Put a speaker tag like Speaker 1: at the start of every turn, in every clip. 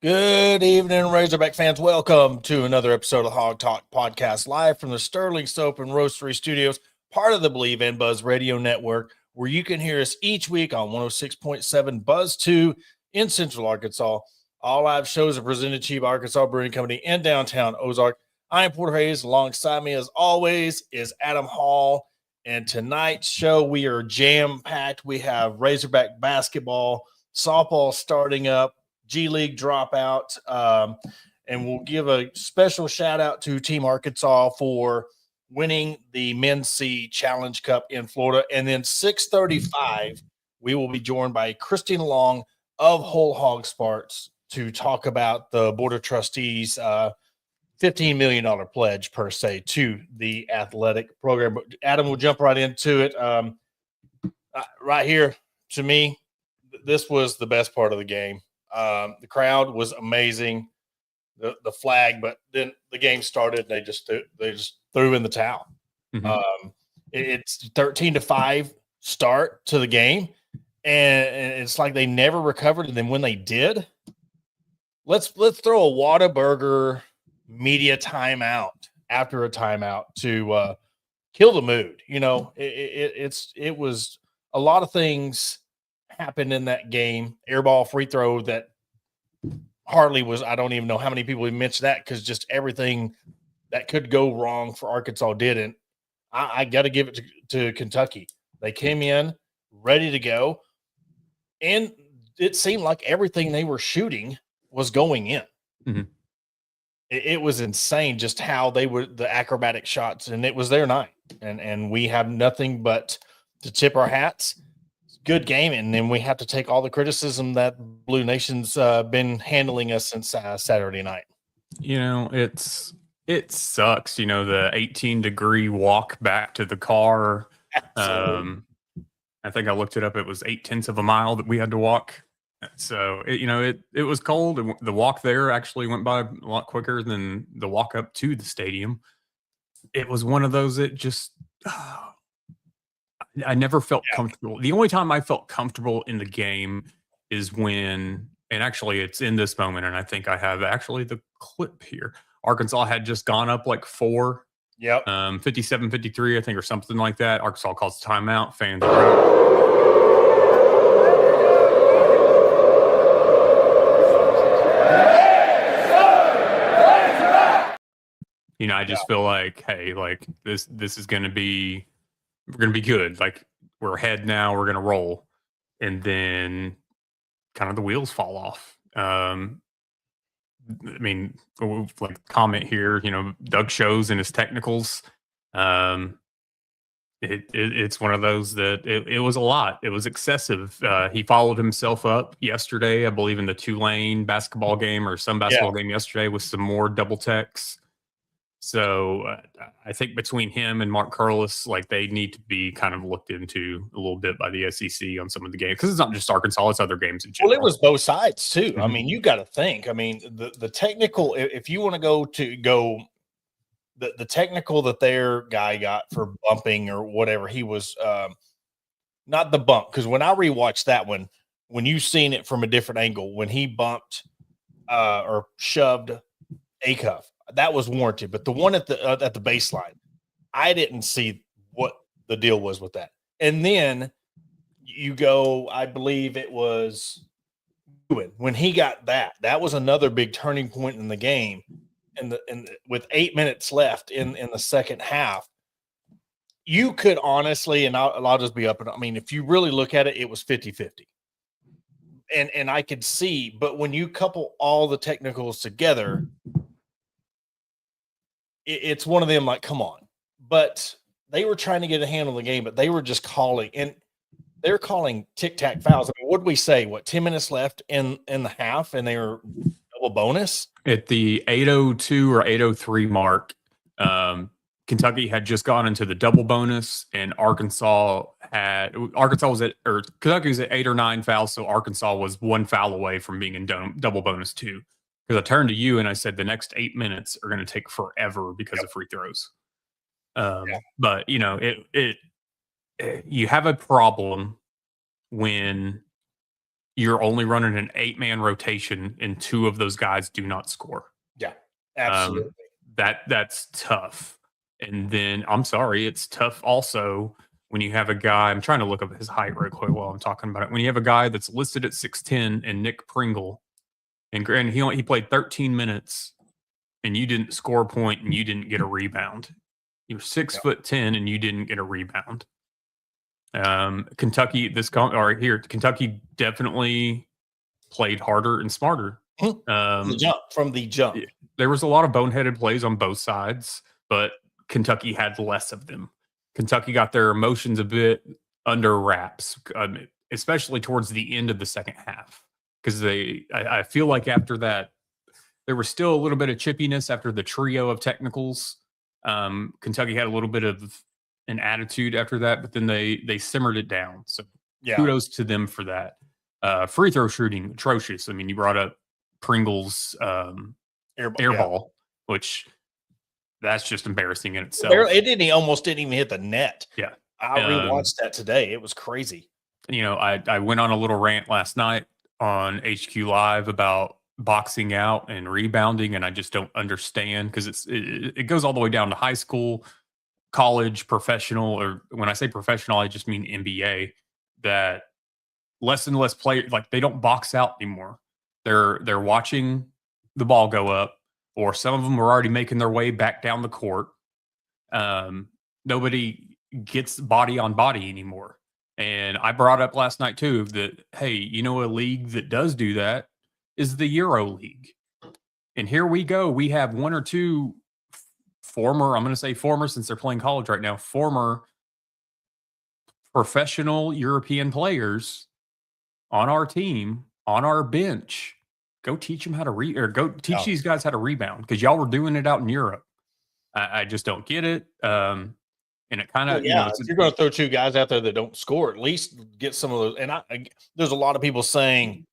Speaker 1: Good evening, Razorback fans. Welcome to another episode of Hawg Talk Podcast, live from the Sterling Soap and Roastery Studios, part of the Believe in Buzz Radio Network, where you can hear us each week on 106.7 Buzz 2 in Central Arkansas. All live shows are presented to you by Arkansas Brewing Company in downtown Ozark. I am Porter Hayes. Alongside me, as always, is Adam Hall. And tonight's show, we are jam-packed. We have Razorback basketball, softball starting up, G League dropout, and we'll give a special shout out to Team Arkansas for winning the Men's C Challenge Cup in Florida. And then 6:35, we will be joined by Christina Long of Whole Hog Sparks to talk about the Board of Trustees $15 million pledge per se to the athletic program. But Adam will jump right into it. Right here, to me, this was the best part of the game. The crowd was amazing, the flag, but then the game started. They just threw in the towel. Mm-hmm. It's 13-5 start to the game, and it's like they never recovered. And then when they did, let's throw a Whataburger media timeout after a timeout to kill the mood. You know, it was a lot of things happened in that game. Airball free throw that hardly was. I don't even know how many people mentioned that, because just everything that could go wrong for Arkansas didn't. I got to give it to Kentucky. They came in ready to go, and it seemed like everything they were shooting was going in. Mm-hmm. It was insane just how they were, the acrobatic shots, and it was their night. And we have nothing but to tip our hats. Good game, and then we have to take all the criticism that Blue Nation's been handling us since Saturday night.
Speaker 2: You know, it sucks. You know, the 18-degree walk back to the car. I think I looked it up. It was 0.8 of a mile that we had to walk. So it was cold. And the walk there actually went by a lot quicker than the walk up to the stadium. It was one of those that just. I never felt comfortable. The only time I felt comfortable in the game is when, and actually it's in this moment, and I think I have actually the clip here. Arkansas had just gone up like 4.
Speaker 1: Yep.
Speaker 2: 57-53, I think, or something like that. Arkansas calls timeout. Fans I just feel like, hey, like this is going to be, we're going to be good. Like, we're ahead now. We're going to roll. And then kind of the wheels fall off. I mean, like comment here, Doug shows in his technicals. It's one of those that it was a lot. It was excessive. He followed himself up yesterday, I believe, in the Tulane basketball game or some basketball game yesterday with some more double techs. So I think between him and Mark Curlis, like, they need to be kind of looked into a little bit by the SEC on some of the games, because it's not just Arkansas; it's other games in general.
Speaker 1: Well, it was both sides too. Mm-hmm. I mean, you got to think. I mean, the technical. If you want to go, the technical that their guy got for bumping or whatever, he was not the bump, because when I rewatched that one, when you seen it from a different angle, when he bumped or shoved a cuff, that was warranted. But the one at the baseline, I didn't see what the deal was with that. And then you go, I believe it was when he got that was another big turning point in the game. And with 8 minutes left in the second half, you could honestly, and I'll just be up. And I mean, if you really look at it, it was 50-50. And I could see, but when you couple all the technicals together, it's one of them, like, come on. But they were trying to get a handle of the game, but they were just calling, and they're calling tic-tac fouls. I mean, what did we say? 10 minutes left in the half, and they were double bonus?
Speaker 2: At the 8:02 or 8:03 mark, Kentucky had just gone into the double bonus, and Kentucky was at 8 or 9 fouls, so Arkansas was 1 foul away from being in double bonus 2. Because I turned to you and I said the next 8 minutes are going to take forever because of free throws. But you have a problem when you're only running an 8-man rotation, and 2 of those guys do not score.
Speaker 1: Yeah, absolutely.
Speaker 2: That's tough. And then I'm sorry, it's tough also when you have a guy. I'm trying to look up his height real quick while I'm talking about it. When you have a guy that's listed at 6'10" and Nick Pringle, and granted he played 13 minutes, and you didn't score a point and you didn't get a rebound. You're 6'10" and you didn't get a rebound. Kentucky Kentucky definitely played harder and smarter.
Speaker 1: From the jump.
Speaker 2: There was a lot of boneheaded plays on both sides, but Kentucky had less of them. Kentucky got their emotions a bit under wraps, especially towards the end of the second half, because I feel like after that, there was still a little bit of chippiness after the trio of technicals. Kentucky had a little bit of an attitude after that, but then they simmered it down. So kudos to them for that. Free throw shooting, atrocious. I mean, you brought up Pringle's air ball, which that's just embarrassing in itself.
Speaker 1: He almost didn't even hit the net.
Speaker 2: Yeah.
Speaker 1: I rewatched that today. It was crazy.
Speaker 2: You know, I went on a little rant last night on HQ Live about boxing out and rebounding, and I just don't understand, because it goes all the way down to high school, college, professional, or when I say professional, I just mean NBA, that less and less players, like, they don't box out anymore. They're watching the ball go up, or some of them are already making their way back down the court. Nobody gets body on body anymore. And I brought up last night too that, hey, you know, a league that does do that is the Euro League. And here we go. We have 1 or 2 former, I'm going to say former since they're playing college right now, former professional European players on our team, on our bench. Go teach them how to go teach these guys how to rebound, because y'all were doing it out in Europe. I just don't get it. And it kind of,
Speaker 1: if you're going to throw 2 guys out there that don't score, at least get some of those. And there's a lot of people saying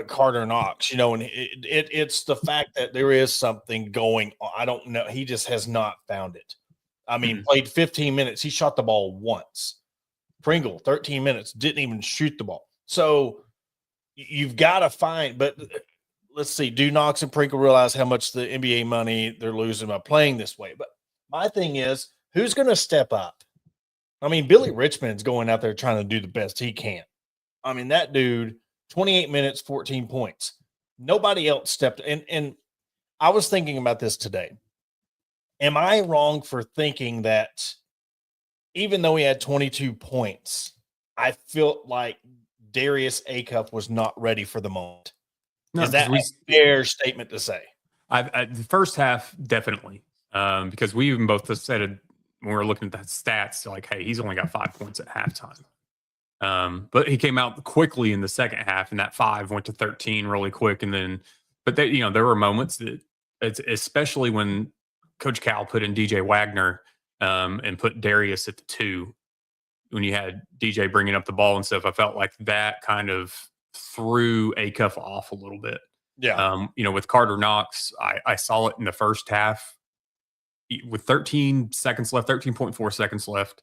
Speaker 1: Carter Knox, and it's the fact that there is something going on. I don't know. He just has not found it. I mean, played 15 minutes. He shot the ball once. Pringle, 13 minutes, didn't even shoot the ball. So you've got to find, but let's see, do Knox and Pringle realize how much the NBA money they're losing by playing this way? But my thing is, who's going to step up? I mean, Billy Richmond's going out there trying to do the best he can. I mean, that dude, 28 minutes, 14 points. Nobody else stepped in. And I was thinking about this today. Am I wrong for thinking that even though he had 22 points, I feel like Darius Acuff was not ready for the moment?
Speaker 2: No,
Speaker 1: is that a fair statement to say?
Speaker 2: The first half, definitely. Because we even both said it when we were looking at the stats, like, hey, he's only got 5 points at halftime. But he came out quickly in the second half, and that 5 went to 13 really quick. And then, but they, there were moments that, especially when Coach Cal put in DJ Wagner and put Darius at the 2, when you had DJ bringing up the ball and stuff, I felt like that kind of threw Acuff off a little bit.
Speaker 1: Yeah.
Speaker 2: With Carter Knox, I saw it in the first half with 13 seconds left, 13.4 seconds left.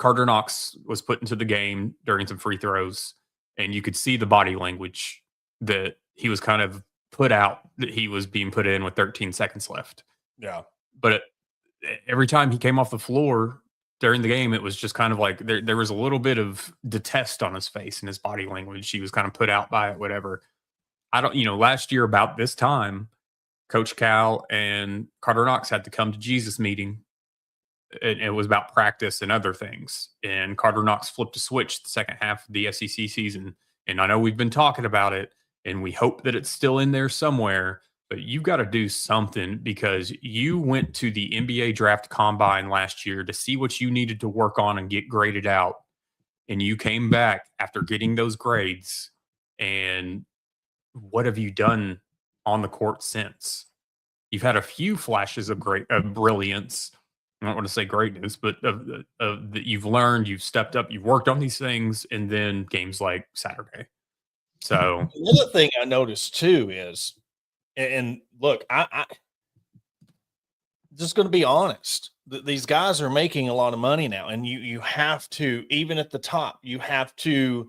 Speaker 2: Carter Knox was put into the game during some free throws, and you could see the body language that he was kind of put out, that he was being put in with 13 seconds left.
Speaker 1: Yeah.
Speaker 2: But every time he came off the floor during the game, it was just kind of like there was a little bit of detest on his face and his body language. He was kind of put out by it, whatever. Last year about this time, Coach Cal and Carter Knox had to come to Jesus meeting. It was about practice and other things. And Carter Knox flipped a switch the second half of the SEC season. And I know we've been talking about it, and we hope that it's still in there somewhere. But you've got to do something, because you went to the NBA draft combine last year to see what you needed to work on and get graded out. And you came back after getting those grades. And what have you done on the court since? You've had a few flashes of brilliance. I don't want to say greatness, but that you've learned, you've stepped up, you've worked on these things, and then games like Saturday. So
Speaker 1: another thing I noticed too is, and look, I just going to be honest, these guys are making a lot of money now, and you have to, even at the top, you have to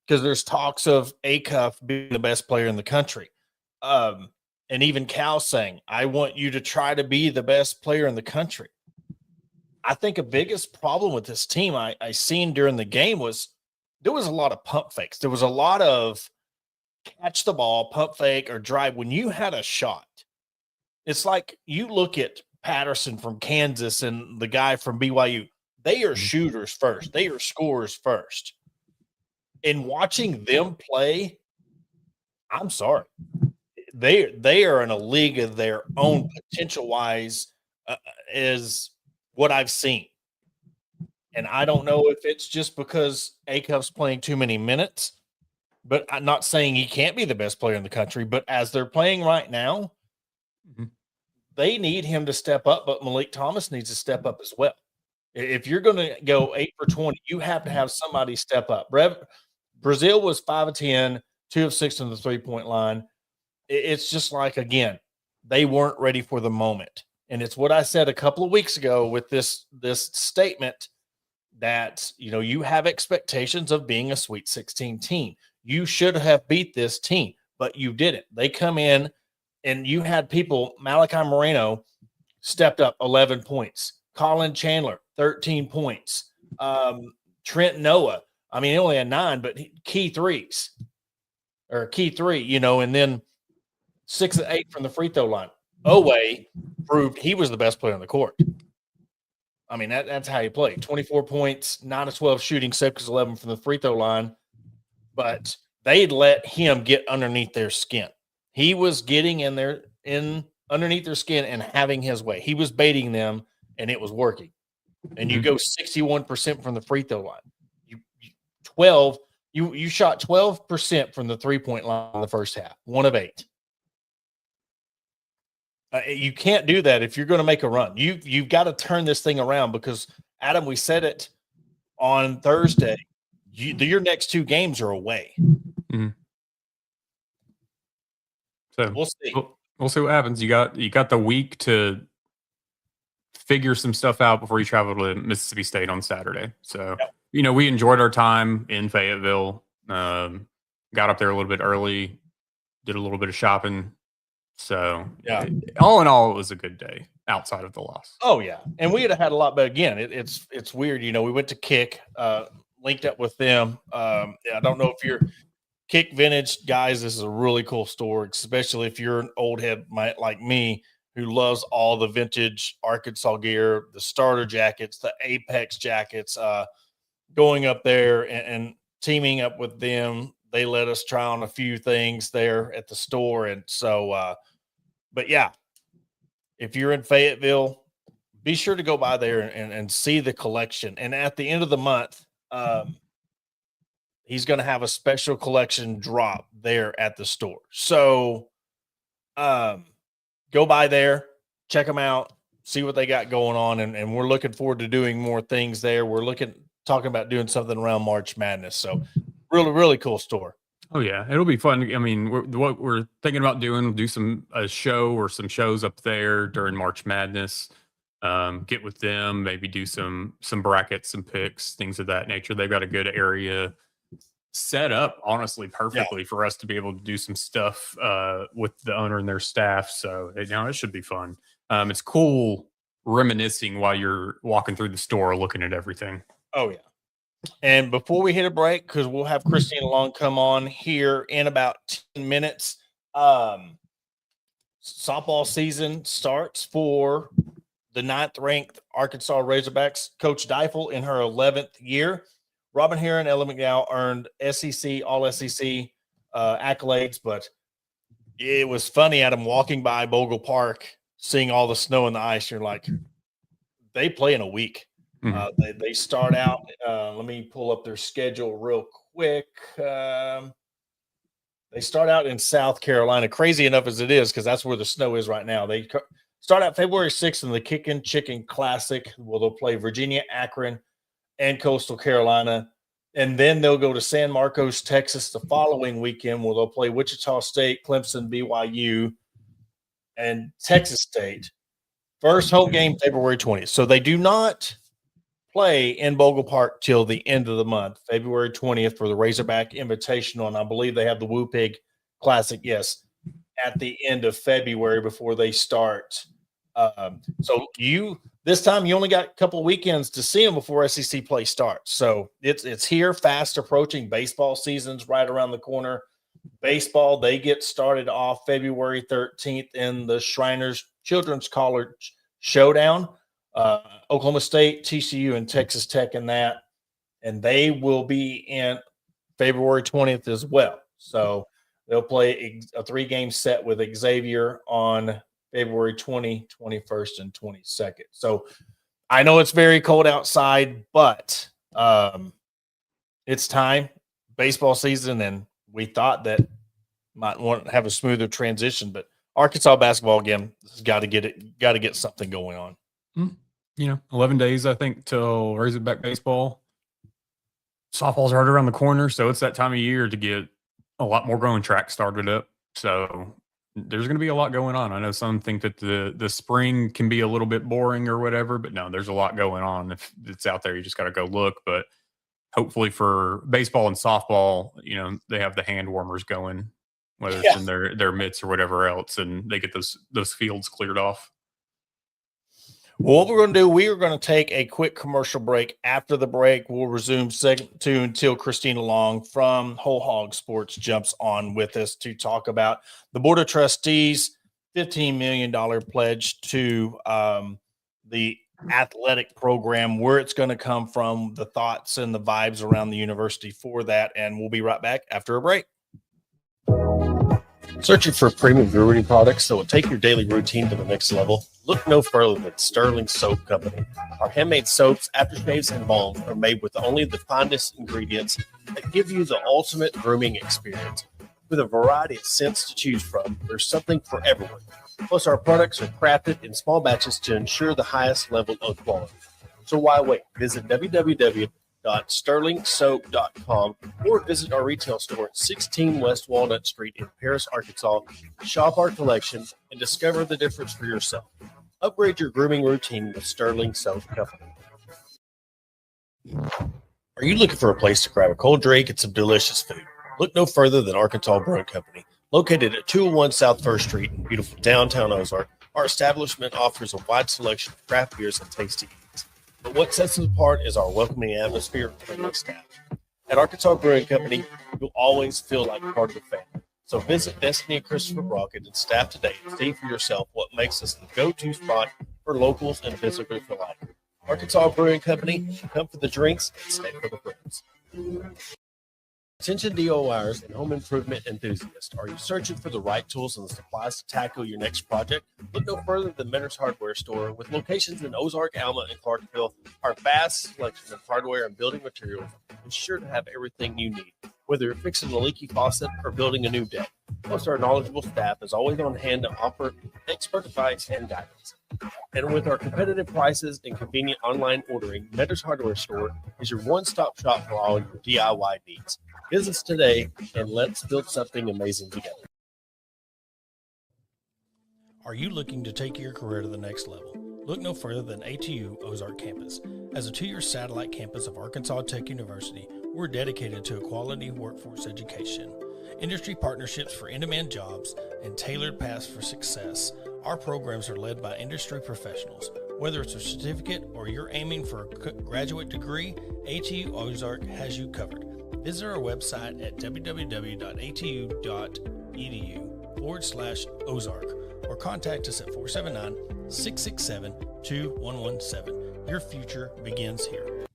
Speaker 1: because there's talks of Acuff being the best player in the country. And even Cal saying, I want you to try to be the best player in the country. I think a biggest problem with this team I seen during the game was there was a lot of pump fakes. There was a lot of catch the ball, pump fake, or drive. When you had a shot, it's like you look at Patterson from Kansas and the guy from BYU. They are shooters first. They are scorers first. And watching them play, I'm sorry. They are in a league of their own potential-wise is what I've seen. And I don't know if it's just because Acuff's playing too many minutes, but I'm not saying he can't be the best player in the country. But as they're playing right now, they need him to step up, but Malik Thomas needs to step up as well. If you're going to go 8 for 20, you have to have somebody step up. Brazil was 5 of 10, 2 of 6 on the three-point line. It's just like, again, they weren't ready for the moment. And it's what I said a couple of weeks ago with this statement that, you have expectations of being a Sweet 16 team. You should have beat this team, but you didn't. They come in and you had people, Malachi Moreno stepped up 11 points. Colin Chandler, 13 points. Trent Noah, he only had 9, but key three, and then 6 of 8 from the free throw line. Owe proved he was the best player on the court. That's how he played. 24 points, 9 of 12 shooting, 6 of 11 from the free throw line. But they'd let him get underneath their skin. He was getting underneath their skin and having his way. He was baiting them, and it was working. And you go 61% from the free throw line. You shot 12% from the three-point line in the first half, 1 of 8. You can't do that if you're going to make a run. You've got to turn this thing around because, Adam, we said it on Thursday. Your next 2 games are away.
Speaker 2: Mm-hmm. So
Speaker 1: we'll see.
Speaker 2: We'll see what happens. You got the week to figure some stuff out before you travel to Mississippi State on Saturday. So, we enjoyed our time in Fayetteville. Got up there a little bit early, did a little bit of shopping. So, all in all, it was a good day outside of the loss.
Speaker 1: Oh, yeah. And we had a lot, but again, it's weird. We went to Kick, linked up with them. I don't know if you're Kick Vintage guys. This is a really cool store, especially if you're an old head like me who loves all the vintage Arkansas gear, the starter jackets, the Apex jackets. Going up there and teaming up with them, they let us try on a few things there at the store. And so, but yeah, if you're in Fayetteville, be sure to go by there and see the collection. And at the end of the month, he's going to have a special collection drop there at the store. So, go by there, check them out, see what they got going on. And we're looking forward to doing more things there. We're talking about doing something around March Madness. So really, really cool store.
Speaker 2: Oh yeah. It'll be fun. What we're thinking about doing, we'll do a show or some shows up there during March Madness. Get with them, maybe do some brackets, some picks, things of that nature. They've got a good area set up, honestly, perfectly for us to be able to do some stuff with the owner and their staff. So it should be fun. It's cool reminiscing while you're walking through the store, looking at everything.
Speaker 1: Oh yeah. And before we hit a break, because we'll have Christina Long come on here in about 10 minutes. Softball season starts for the 9th-ranked Arkansas Razorbacks. Coach Deifel in her 11th year. Robin Heron, Ella McDowell earned SEC, all-SEC accolades, but it was funny, Adam, walking by Bogle Park, seeing all the snow and the ice. You're like, they play in a week. They start out. Let me pull up their schedule real quick. They start out in South Carolina. Crazy enough as it is, because that's where the snow is right now. They start out February 6th in the Kickin' Chicken Classic. Well, they'll play Virginia, Akron, and Coastal Carolina, and then they'll go to San Marcos, Texas, the following weekend, where they'll play Wichita State, Clemson, BYU, and Texas State. First home game February 20th. So they do not play in Bogle Park till the end of the month, February 20th for the Razorback Invitational. And I believe they have the Woo Pig Classic, yes, at the end of February before they start. So this time you only got a couple of weekends to see them before SEC play starts. So it's here, fast approaching. Baseball season's right around the corner. Baseball, they get started off February 13th in the Shriners Children's College Showdown. Oklahoma State, TCU, and Texas Tech in that. And they will be in February 20th as well. So they'll play a 3-game set with Xavier on February 20, 21st, and 22nd. So I know it's very cold outside, but it's time. Baseball season, and we thought that might want to have a smoother transition, but Arkansas basketball again has got to get something going on.
Speaker 2: 11 days, I think, till Razorback baseball. Softball's right around the corner, so it's that time of year to get a lot more growing tracks started up. So there's going to be a lot going on. I know some think that the spring can be a little bit boring or whatever, but no, there's a lot going on. If it's out there, you just got to go look. But hopefully for baseball and softball, they have the hand warmers going, whether it's in their mitts or whatever else, and they get those fields cleared off.
Speaker 1: Well, what we're going to do, we are going to take a quick commercial break. After the break, we'll resume segment 2 until Christina Long from Whole Hog Sports jumps on with us to talk about the Board of Trustees' $15 million pledge to the athletic program, where it's going to come from, the thoughts and the vibes around the university for that. And we'll be right back after a break. Searching for premium brewery products that will take your daily routine to the next level? Look no further than Sterling Soap Company. Our handmade soaps, aftershaves, and balms are made with only the finest ingredients that give you the ultimate grooming experience. With a variety of scents to choose from, there's something for everyone. Plus, our products are crafted in small batches to ensure the highest level of quality. So why wait? Visit www.sterlingsoap.com or visit our retail store at 16 West Walnut Street in Paris, Arkansas. Shop our collection and discover the difference for yourself. Upgrade your grooming routine with Sterling Soap Company. Are you looking for a place to grab a cold drink and some delicious food? Look no further than Arkansas Brewing Company. Located at 201 South 1st Street in beautiful downtown Ozark, our establishment offers a wide selection of craft beers and tasty eats. But what sets us apart is our welcoming atmosphere and friendly staff. At Arkansas Brewing Company, you'll always feel like part of the family. So visit Destiny and Christopher Brockett and staff today and see for yourself what makes us the go-to spot for locals and visitors alike. Arkansas Brewing Company, come for the drinks and stay for the friends. Attention DIYers and home improvement enthusiasts. Are you searching for the right tools and supplies to tackle your next project? Look no further than Mentor's Hardware Store. With locations in Ozark, Alma, and Clarksville, our vast selection of hardware and building materials is sure to have everything you need, whether you're fixing a leaky faucet or building a new deck. Plus, our knowledgeable staff is always on hand to offer expert advice and guidance. And with our competitive prices and convenient online ordering, Mentor's Hardware Store is your one-stop shop for all your DIY needs. Visit us today and let's build something amazing together. Are you looking to take your career to the next level? Look no further than ATU Ozark Campus. As a 2-year satellite campus of Arkansas Tech University, we're dedicated to a quality workforce education, industry partnerships for in-demand jobs, and tailored paths for success. Our programs are led by industry professionals. Whether it's a certificate or you're aiming for a graduate degree, ATU Ozark has you covered. Visit our website at www.atu.edu/Ozark or contact us at 479-667-2117. Your future begins here.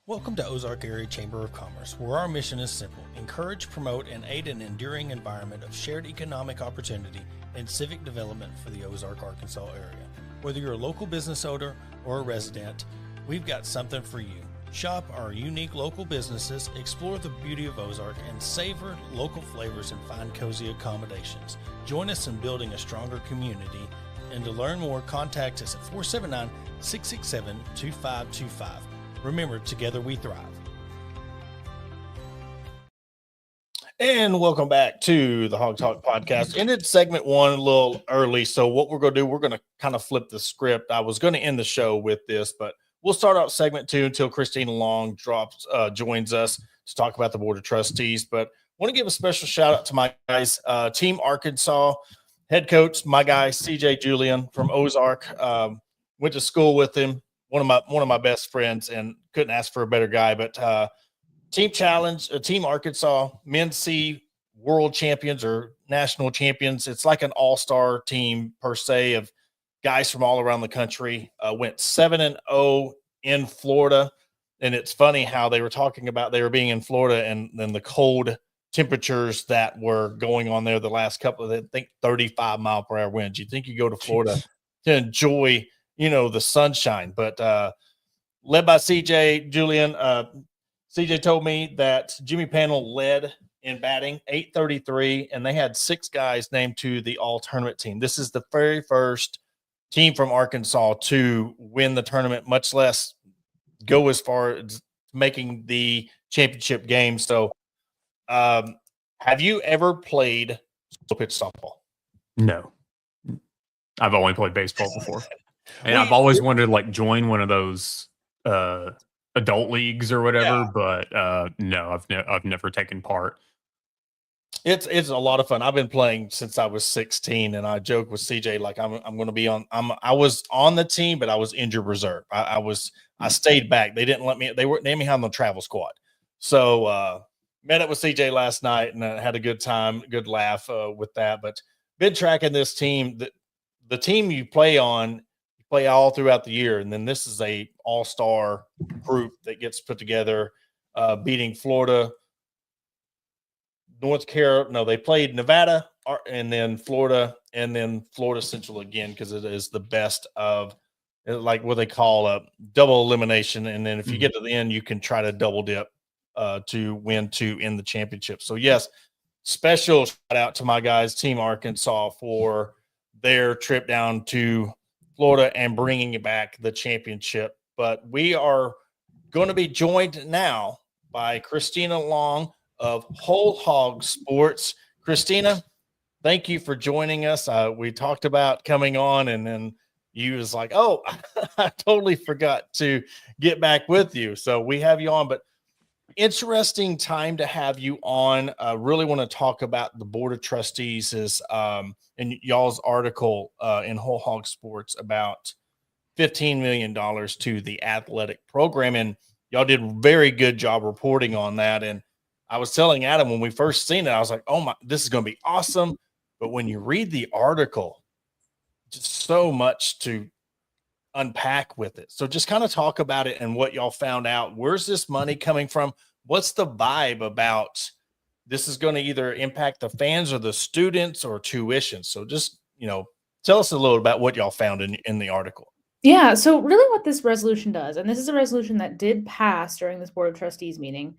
Speaker 1: Welcome to Ozark Area Chamber of Commerce, where our mission is simple: encourage, promote, and aid an enduring environment of shared economic opportunity and civic development for the Ozark, Arkansas area. Whether you're a local business owner or a resident, we've got something for you. Shop our unique local businesses, explore the beauty of Ozark, and savor local flavors and find cozy accommodations. Join us in building a stronger community. And to learn more, contact us at 479-667-2525. Remember, together we thrive. And welcome back to the Hawg Talk podcast. Ended segment 1 a little early, so what we're going to do, we're going to kind of flip the script. I was going to end the show with this, but we'll start out segment 2 until Christina Long joins us to talk about the Board of Trustees. But I want to give a special shout out to my guys, Team Arkansas head coach, my guy CJ Julian from Ozark. Went to school with him, one of my best friends, and couldn't ask for a better guy. But Team Challenge, Team Arkansas, Men's C world champions or national champions. It's like an all-star team per se of guys from all around the country. Went 7-0 in Florida. And it's funny how they were talking about they were being in Florida and then the cold temperatures that were going on there the last couple of, I think, 35-mile-per-hour winds. You think you go to Florida to enjoy, the sunshine. But led by CJ Julian, CJ told me that Jimmy Panel led in batting, 833, and they had 6 guys named to the all-tournament team. This is the very first team from Arkansas to win the tournament, much less go as far as making the championship game. So have you ever played slow pitch softball?
Speaker 2: No. I've only played baseball before. And I've always wanted to like join one of those adult leagues or whatever, but no, I've never taken part.
Speaker 1: It's a lot of fun. I've been playing since I was 16, and I joke with CJ like I'm going to be on. I was on the team, but I was injured reserve. I stayed back. They didn't let me. They named me on the travel squad. So met up with CJ last night and had a good time, good laugh with that. But been tracking this team. The team you play on, you play all throughout the year, and then this is a all-star group that gets put together, beating Florida. North Carolina, no, they played Nevada and then Florida Central again because it is the best of like what they call a double elimination. And then if you get to the end, you can try to double dip to win to in the championship. So, yes, special shout out to my guys, Team Arkansas, for their trip down to Florida and bringing back the championship. But we are going to be joined now by Christina Long of Whole Hog Sports. Christina, thank you for joining us. We talked about coming on, and then you was like, oh, I totally forgot to get back with you. So we have you on, but interesting time to have you on. I really want to talk about the Board of Trustees and y'all's article in Whole Hog Sports about $15 million to the athletic program. And y'all did a very good job reporting on that. And I was telling Adam when we first seen it, I was like, oh my, this is going to be awesome. But when you read the article, just so much to unpack with it. So just kind of talk about it and what y'all found out. Where's this money coming from? What's the vibe about this is going to either impact the fans or the students or tuition? So just, tell us a little about what y'all found in the article.
Speaker 3: Yeah, so really what this resolution does, and this is a resolution that did pass during this Board of Trustees meeting,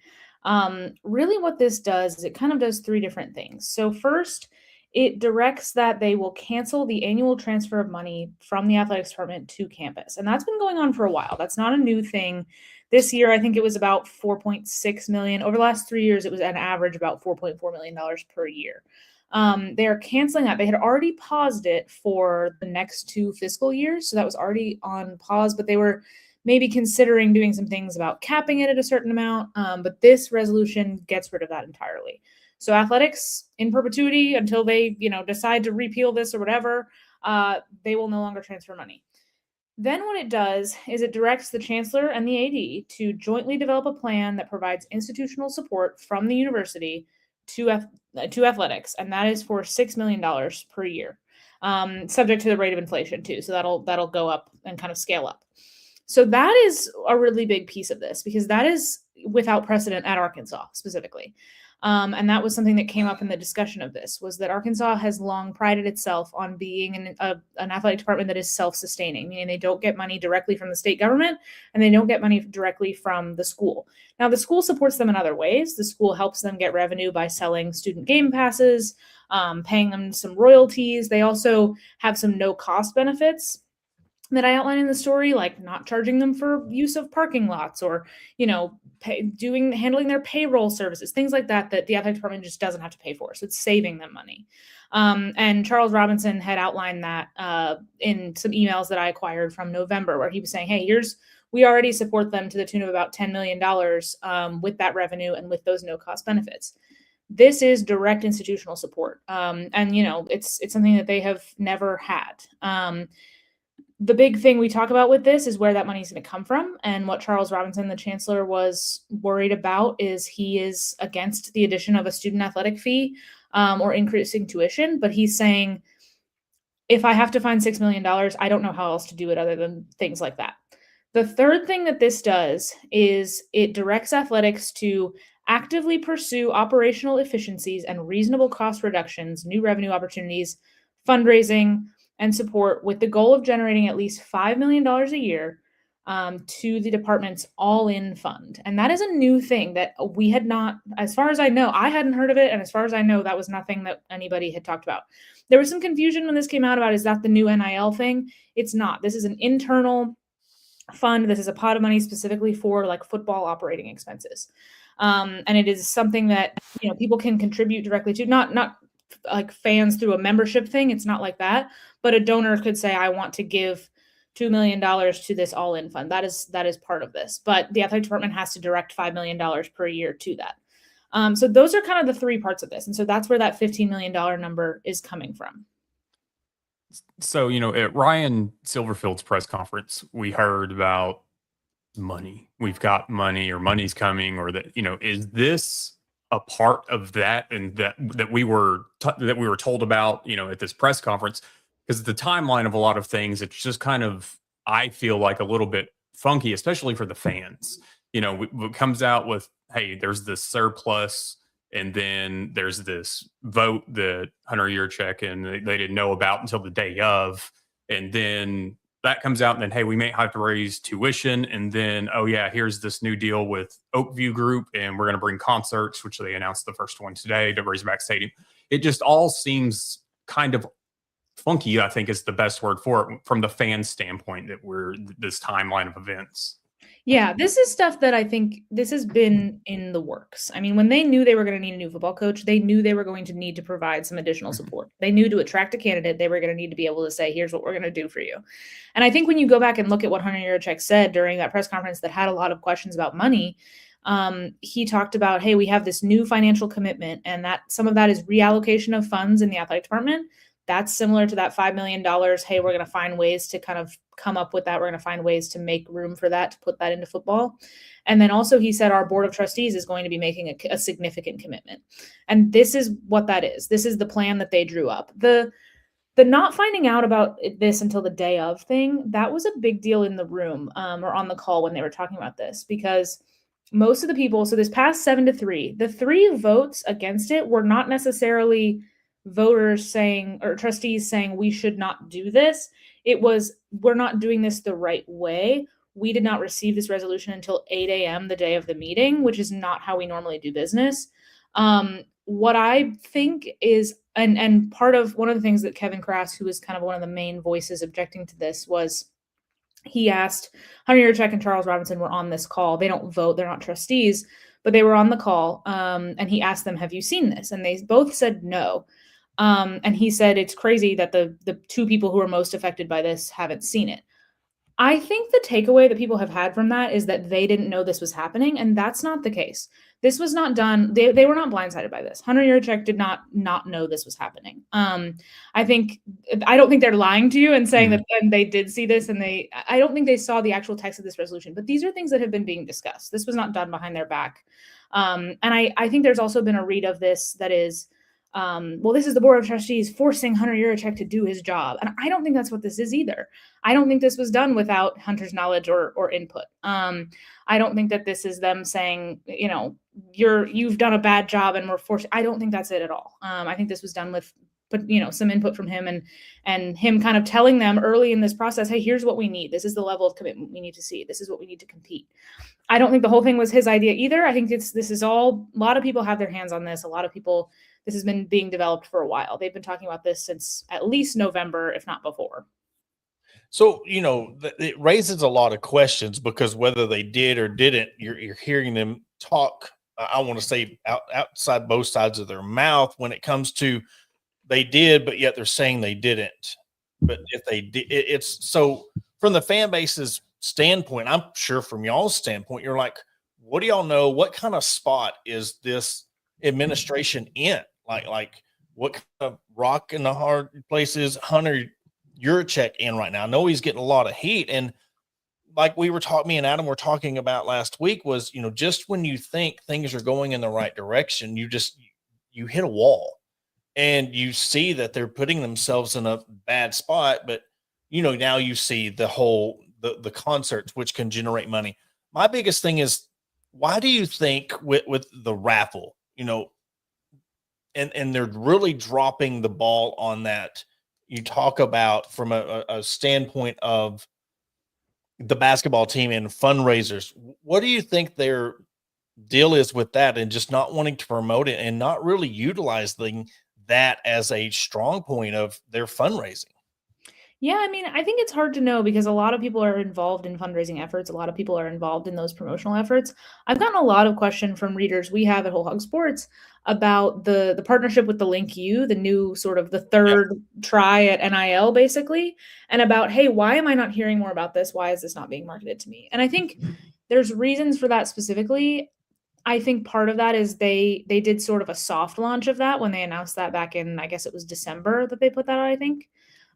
Speaker 3: really what this does is it kind of does 3 different things. So first, it directs that they will cancel the annual transfer of money from the athletics department to campus. And that's been going on for a while. That's not a new thing. This year, I think it was about $4.6 million. Over the last 3 years, it was an average about $4.4 million per year. They are canceling that. They had already paused it for the next 2 fiscal years. So that was already on pause, but they were maybe considering doing some things about capping it at a certain amount. But this resolution gets rid of that entirely. So athletics in perpetuity until they, decide to repeal this or whatever, they will no longer transfer money. Then what it does is it directs the chancellor and the AD to jointly develop a plan that provides institutional support from the university to athletics, and that is for $6 million per year, subject to the rate of inflation too. So that'll go up and kind of scale up. So that is a really big piece of this because that is without precedent at Arkansas specifically. And that was something that came up in the discussion of this, was that Arkansas has long prided itself on being an athletic department that is self-sustaining, meaning they don't get money directly from the state government and they don't get money directly from the school. Now, the school supports them in other ways. The school helps them get revenue by selling student game passes, paying them some royalties. They also have some no-cost benefits that I outline in the story, like not charging them for use of parking lots or, handling their payroll services, things like that, that the athletic department just doesn't have to pay for. So it's saving them money. And Charles Robinson had outlined that in some emails that I acquired from November, where he was saying, hey, we already support them to the tune of about $10 million with that revenue and with those no cost benefits. This is direct institutional support. And it's something that they have never had. The big thing we talk about with this is where that money is going to come from. And what Charles Robinson, the chancellor, was worried about is he is against the addition of a student athletic fee or increasing tuition. But he's saying, if I have to find $6 million, I don't know how else to do it other than things like that. The third thing that this does is it directs athletics to actively pursue operational efficiencies and reasonable cost reductions, new revenue opportunities, fundraising, and support, with the goal of generating at least $5 million a year to the department's all-in fund. And that is a new thing that we had not, as far as I know, I hadn't heard of it. And as far as I know, that was nothing that anybody had talked about. There was some confusion when this came out about, is that the new NIL thing? It's not. This is an internal fund. This is a pot of money specifically for like football operating expenses. And it is something that, people can contribute directly to, not like fans through a membership thing. It's not like that, but a donor could say, I want to give $2 million to this all-in fund. That is part of this, but the athletic department has to direct $5 million per year to that. So those are kind of the three parts of this. And so that's where that $15 million number is coming from.
Speaker 2: So, at Ryan Silverfield's press conference, we heard about money. We've got money, or money's coming, or that, is this a part of that, and that we were told about, at this press conference? Because the timeline of a lot of things, it's just kind of, I feel like, a little bit funky, especially for the fans. It comes out with, hey, there's this surplus, and then there's this vote that Hunter Yurachek and they didn't know about until the day of, and then that comes out, and then, hey, we may have to raise tuition, and then, oh yeah, here's this new deal with Oakview Group, and we're going to bring concerts, which they announced the first one today, to Razorback Stadium. It just all seems kind of funky, I think is the best word for it, from the fan standpoint, that we're this timeline of events.
Speaker 3: Yeah, this is stuff that I think this has been in the works. I mean, when they knew they were going to need a new football coach, they knew they were going to need to provide some additional support. They knew to attract a candidate, they were going to need to be able to say, here's what we're going to do for you. And I think when you go back and look at what Hunter Yurachek said during that press conference that had a lot of questions about money, he talked about, hey, we have this new financial commitment, and that some of that is reallocation of funds in the athletic department. That's similar to that $5 million. Hey, we're going to find ways to kind of come up with that. We're going to find ways to make room for that, to put that into football. And then also he said our board of trustees is going to be making a significant commitment. And this is what that is. This is the plan that they drew up. The not finding out about this until the day of thing, that was a big deal in the room or on the call when they were talking about this, because most of the people, so this passed 7-3, the 3 votes against it were not necessarily voters saying, or trustees saying, we should not do this. It was, we're not doing this the right way. We did not receive this resolution until 8 a.m. the day of the meeting, which is not how we normally do business. What I think is, and part of one of the things that Kevin Crass, who was kind of one of the main voices objecting to this, was he asked, Hunter Yurachek and Charles Robinson were on this call. They don't vote, they're not trustees, but they were on the call. And he asked them, have you seen this? And they both said no. And he said, it's crazy that the 2 people who are most affected by this haven't seen it. I think the takeaway that people have had from that is that they didn't know this was happening. And that's not the case. This was not done. They were not blindsided by this. Hunter Yurachek did not know this was happening. I don't think they're lying to you and saying that they did see this, and I don't think they saw the actual text of this resolution, but these are things that have been being discussed. This was not done behind their back. And I think there's also been a read of this that is, well, this is the board of trustees forcing Hunter Yurachek to do his job. And I don't think that's what this is either. I don't think this was done without Hunter's knowledge or input. I don't think that this is them saying, you've done a bad job and we're forced. I don't think that's it at all. I think this was done with, some input from him and him kind of telling them early in this process, hey, here's what we need. This is the level of commitment we need to see. This is what we need to compete. I don't think the whole thing was his idea either. I think this is all, a lot of people have their hands on this. A lot of people, this has been being developed for a while. They've been talking about this since at least November, if not before.
Speaker 1: So, it raises a lot of questions because whether they did or didn't, you're hearing them talk. I want to say outside both sides of their mouth when it comes to they did, but yet they're saying they didn't. But if they did, it's so from the fan base's standpoint, I'm sure from y'all's standpoint, you're like, what do y'all know? What kind of spot is this administration in? Like what kind of rock in the hard places Hunter Yurchek in right now? I know he's getting a lot of heat. And like we were talking, me and Adam were talking about last week was, just when you think things are going in the right direction, you hit a wall and you see that they're putting themselves in a bad spot. But now you see the concerts which can generate money. My biggest thing is, why do you think with the raffle, and they're really dropping the ball on that? You talk about from a standpoint of the basketball team and fundraisers. What do you think their deal is with that, and just not wanting to promote it and not really utilizing that as a strong point of their fundraising?
Speaker 3: Yeah, I mean, I think it's hard to know because a lot of people are involved in fundraising efforts. A lot of people are involved in those promotional efforts. I've gotten a lot of question from readers we have at Whole Hog Sports about the partnership with the Link U, the new sort of the third try at NIL basically, and about, hey, why am I not hearing more about this? Why is this not being marketed to me? And I think there's reasons for that specifically. I think part of that is they did sort of a soft launch of that when they announced that back in, I guess it was December that they put that out, I think.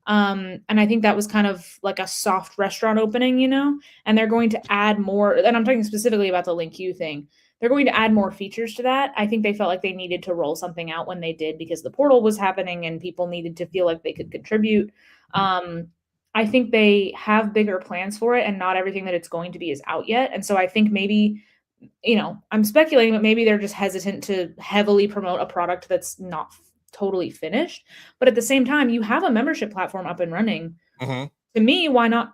Speaker 3: And I think that was kind of like a soft restaurant opening, and they're going to add more. And I'm talking specifically about the Link U thing. They're going to add more features to that. I think they felt like they needed to roll something out when they did because the portal was happening and people needed to feel like they could contribute. I think they have bigger plans for it and not everything that it's going to be is out yet. And so I think maybe, I'm speculating, but maybe they're just hesitant to heavily promote a product that's not totally finished. But at the same time, you have a membership platform up and running.
Speaker 1: Mm-hmm.
Speaker 3: To me, why not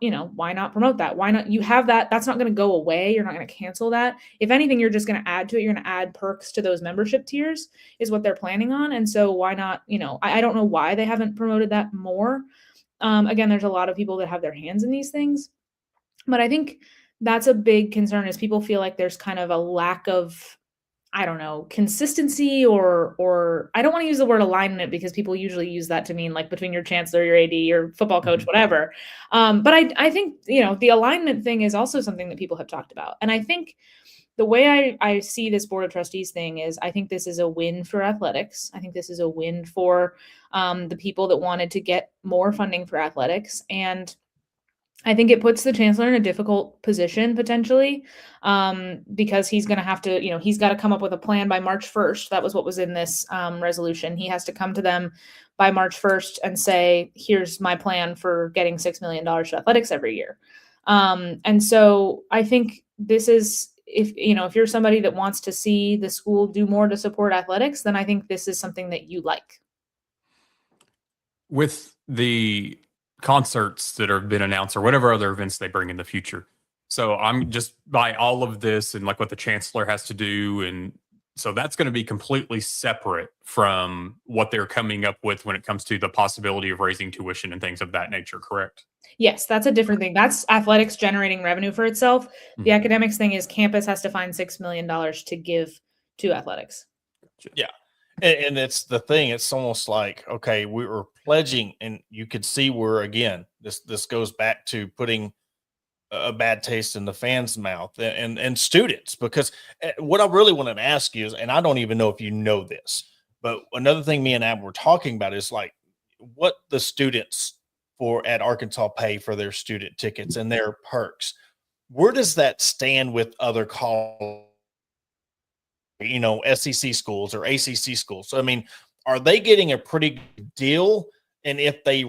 Speaker 3: promote that? Why not? You have that. That's not going to go away. You're not going to cancel that. If anything, you're just going to add to it. You're going to add perks to those membership tiers is what they're planning on. And so why not, I don't know why they haven't promoted that more. Again, there's a lot of people that have their hands in these things, but I think that's a big concern is people feel like there's kind of a lack of, I don't know, consistency or I don't want to use the word alignment because people usually use that to mean like between your chancellor, your AD, your football coach, whatever. But I think, the alignment thing is also something that people have talked about. And I think the way I see this board of trustees thing is I think this is a win for athletics. I think this is a win for the people that wanted to get more funding for athletics. And I think it puts the chancellor in a difficult position potentially because he's going to have to, he's got to come up with a plan by March 1st. That was what was in this resolution. He has to come to them by March 1st and say, here's my plan for getting $6 million to athletics every year. And so I think this is, if you're somebody that wants to see the school do more to support athletics, then I think this is something that you like.
Speaker 2: With the concerts that have been announced or whatever other events they bring in the future. So I'm just by all of this and like what the chancellor has to do. And so that's going to be completely separate from what they're coming up with when it comes to the possibility of raising tuition and things of that nature, correct?
Speaker 3: Yes, that's a different thing. That's athletics generating revenue for itself. The academics thing is campus has to find $6 million to give to athletics.
Speaker 1: Yeah. And it's the thing, it's almost like, okay, we were pledging, and you could see where, again, this goes back to putting a bad taste in the fans' mouth and students, because what I really wanted to ask you is, and I don't even know if you know this, but another thing me and Ab were talking about is like what the students at Arkansas pay for their student tickets and their perks. Where does that stand with other colleges? SEC schools or ACC schools. So, I mean, are they getting a pretty good deal? And if they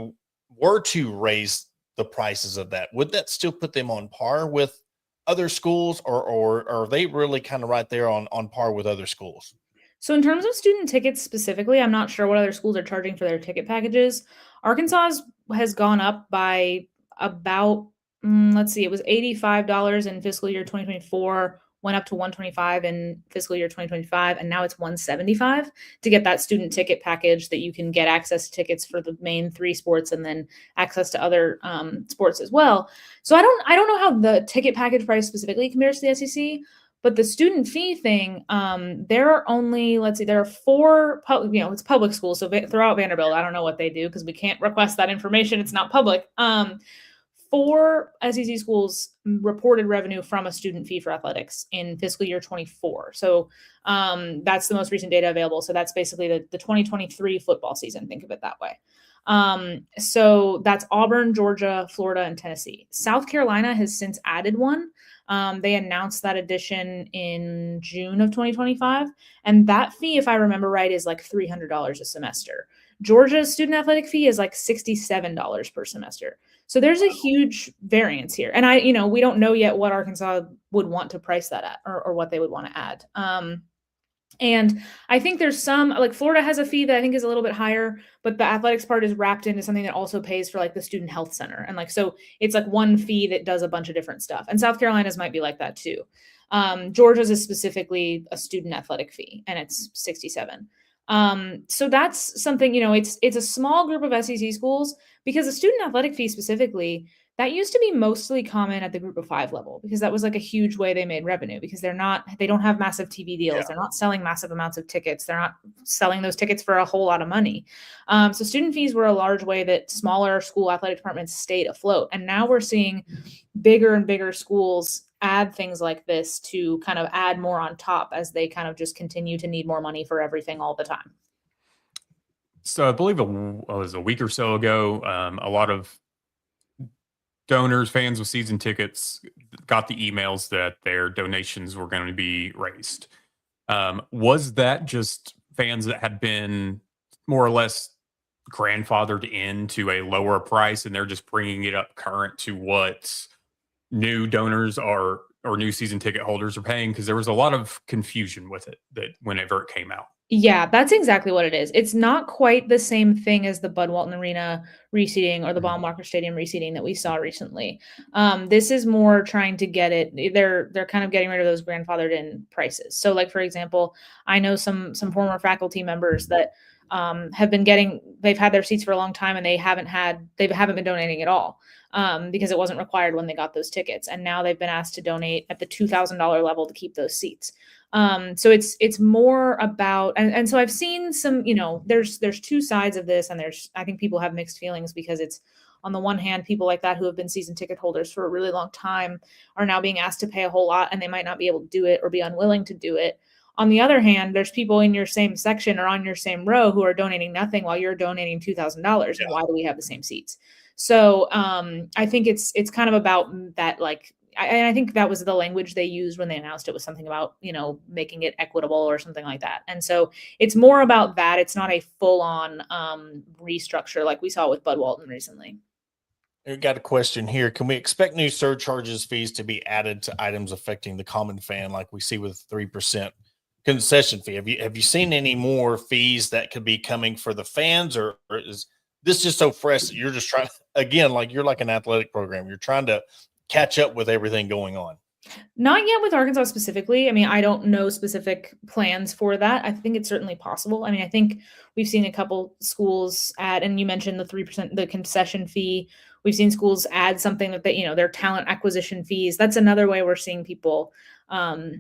Speaker 1: were to raise the prices of that, would that still put them on par with other schools, or are they really kind of right there on par with other schools?
Speaker 3: So in terms of student tickets specifically, I'm not sure what other schools are charging for their ticket packages. Arkansas has gone up by about, let's see, it was $85 in fiscal year 2024, went up to $125 in fiscal year 2025, and now it's $175 to get that student ticket package that you can get access to tickets for the main 3 sports and then access to other sports as well. So I don't know how the ticket package price specifically compares to the SEC. But the student fee thing, there are only, there are 4, it's public schools. So throughout Vanderbilt, I don't know what they do because we can't request that information. It's not public. 4 SEC schools reported revenue from a student fee for athletics in fiscal year 24. So that's the most recent data available. So that's basically the 2023 football season. Think of it that way. So that's Auburn, Georgia, Florida, and Tennessee. South Carolina has since added one. They announced that addition in June of 2025. And that fee, if I remember right, is like $300 a semester. Georgia's student athletic fee is like $67 per semester. So there's a huge variance here. And we don't know yet what Arkansas would want to price that at or what they would want to add. And I think there's some, like Florida has a fee that I think is a little bit higher, but the athletics part is wrapped into something that also pays for like the student health center. And like, so it's like one fee that does a bunch of different stuff. And South Carolina's might be like that too. Georgia's is specifically a student athletic fee and it's $67. So that's something, it's a small group of SEC schools because the student athletic fee specifically, that used to be mostly common at the group of 5 level because that was like a huge way they made revenue because they don't have massive TV deals. Yeah. They're not selling massive amounts of tickets. They're not selling those tickets for a whole lot of money. So student fees were a large way that smaller school athletic departments stayed afloat. And now we're seeing bigger and bigger schools add things like this to kind of add more on top as they kind of just continue to need more money for everything all the time.
Speaker 2: So I believe it was a week or so ago, a lot of donors, fans with season tickets got the emails that their donations were going to be raised. Was that just fans that had been more or less grandfathered into a lower price and they're just bringing it up current to what new donors or new season ticket holders are paying? Because there was a lot of confusion with it that whenever it came out.
Speaker 3: Yeah, that's exactly what it is. It's not quite the same thing as the Bud Walton Arena reseating or the Baum-Walker Stadium reseating that we saw recently. This is more trying to get it. They're kind of getting rid of those grandfathered in prices. So, like for example, I know some former faculty members that they've had their seats for a long time and they haven't been donating at all. Because it wasn't required when they got those tickets. And now they've been asked to donate at the $2,000 level to keep those seats. So it's more about, and so I've seen some, there's 2 sides of this, and I think people have mixed feelings because it's, on the one hand, people like that who have been season ticket holders for a really long time are now being asked to pay a whole lot and they might not be able to do it or be unwilling to do it. On the other hand, there's people in your same section or on your same row who are donating nothing while you're donating $2,000. Yeah. And why do we have the same seats? So I think it's kind of about that, like, I think that was the language they used when they announced it was something about, making it equitable or something like that. And so it's more about that. It's not a full on restructure like we saw with Bud Walton recently.
Speaker 1: We've got a question here. Can we expect new surcharges fees to be added to items affecting the common fan like we see with 3% concession fee? Have you seen any more fees that could be coming for the fans, or is this just so fresh that you're just trying, again, like you're like an athletic program, you're trying to catch up with everything going on?
Speaker 3: Not yet with Arkansas specifically. I mean, I don't know specific plans for that. I think it's certainly possible. I mean, I think we've seen a couple schools add, and you mentioned the 3%, the concession fee. We've seen schools add something that their talent acquisition fees. That's another way we're seeing people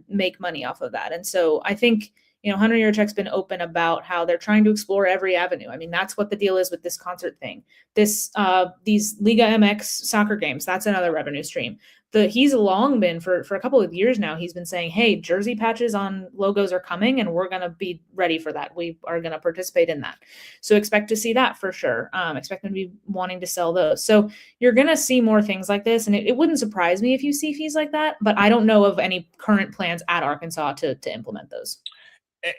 Speaker 3: make money off of that. And so I think, Hunter Yurachek's been open about how they're trying to explore every avenue. I mean, that's what the deal is with this concert thing. These Liga MX soccer games, that's another revenue stream. He's long been for a couple of years now, he's been saying, hey, jersey patches on logos are coming and we're going to be ready for that. We are going to participate in that. So expect to see that for sure. Expect them to be wanting to sell those. So you're going to see more things like this. And it wouldn't surprise me if you see fees like that, but I don't know of any current plans at Arkansas to implement those.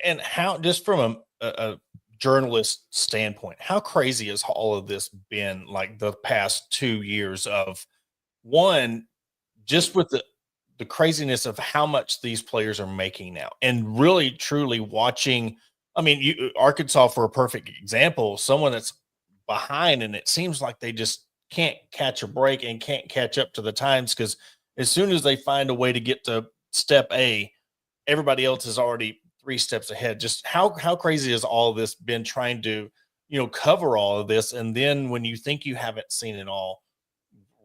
Speaker 1: And how, just from a journalist standpoint, how crazy has all of this been, like the past 2 years of, one, just with the craziness of how much these players are making now, and really truly watching, I mean, Arkansas, for a perfect example, someone that's behind and it seems like they just can't catch a break and can't catch up to the times, because as soon as they find a way to get to step A, everybody else is already 3 steps ahead. Just how crazy has all this been trying to, cover all of this? And then when you think you haven't seen it all,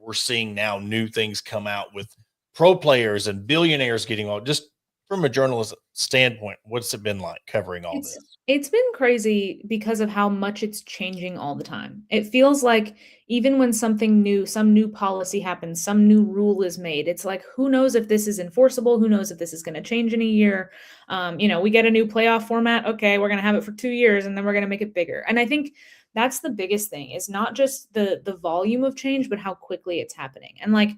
Speaker 1: we're seeing now new things come out with pro players and billionaires getting all. Just from a journalist standpoint, what's it been like covering all this?
Speaker 3: It's been crazy because of how much it's changing all the time. It feels like even when something new, some new policy happens, some new rule is made, it's like, who knows if this is enforceable? Who knows if this is going to change in a year? We get a new playoff format. Okay, we're going to have it for 2 years and then we're going to make it bigger. And I think that's the biggest thing, is not just the volume of change, but how quickly it's happening. And like,